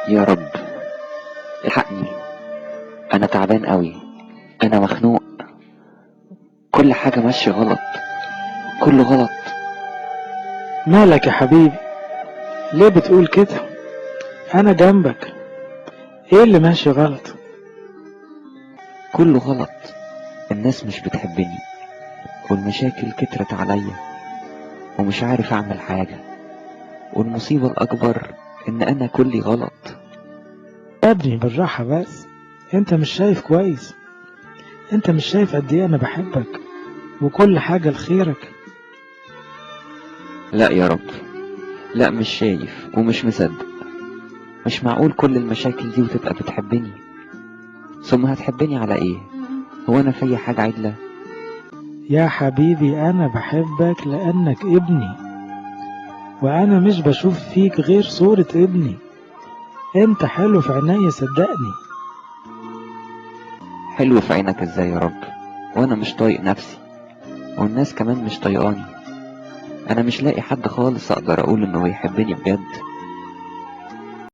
يا رب الحقني، انا تعبان قوي، انا مخنوق، كل حاجة ماشية غلط، كله غلط. مالك يا حبيبي؟ ليه بتقول كده؟ انا جنبك. ايه اللي ماشي غلط؟ كله غلط، الناس مش بتحبني، والمشاكل كترت عليا، ومش عارف اعمل حاجة، والمصيبة الاكبر ان انا كلي غلط. يا ابني بالراحة بس، انت مش شايف كويس؟ انت مش شايف قد ايه انا بحبك وكل حاجة لخيرك؟ لا يا رب، لا مش شايف ومش مصدق. مش معقول كل المشاكل دي وتبقى بتحبني، ثم هتحبني على ايه؟ هو انا في حاجة عدلة؟ يا حبيبي انا بحبك لانك ابني، وانا مش بشوف فيك غير صورة ابني. انت حلو في عينيا صدقني. حلو في عينك ازاي يا رب؟ وانا مش طايق نفسي، والناس كمان مش طايقاني. انا مش لاقي حد خالص اقدر اقول انه بيحبني بجد.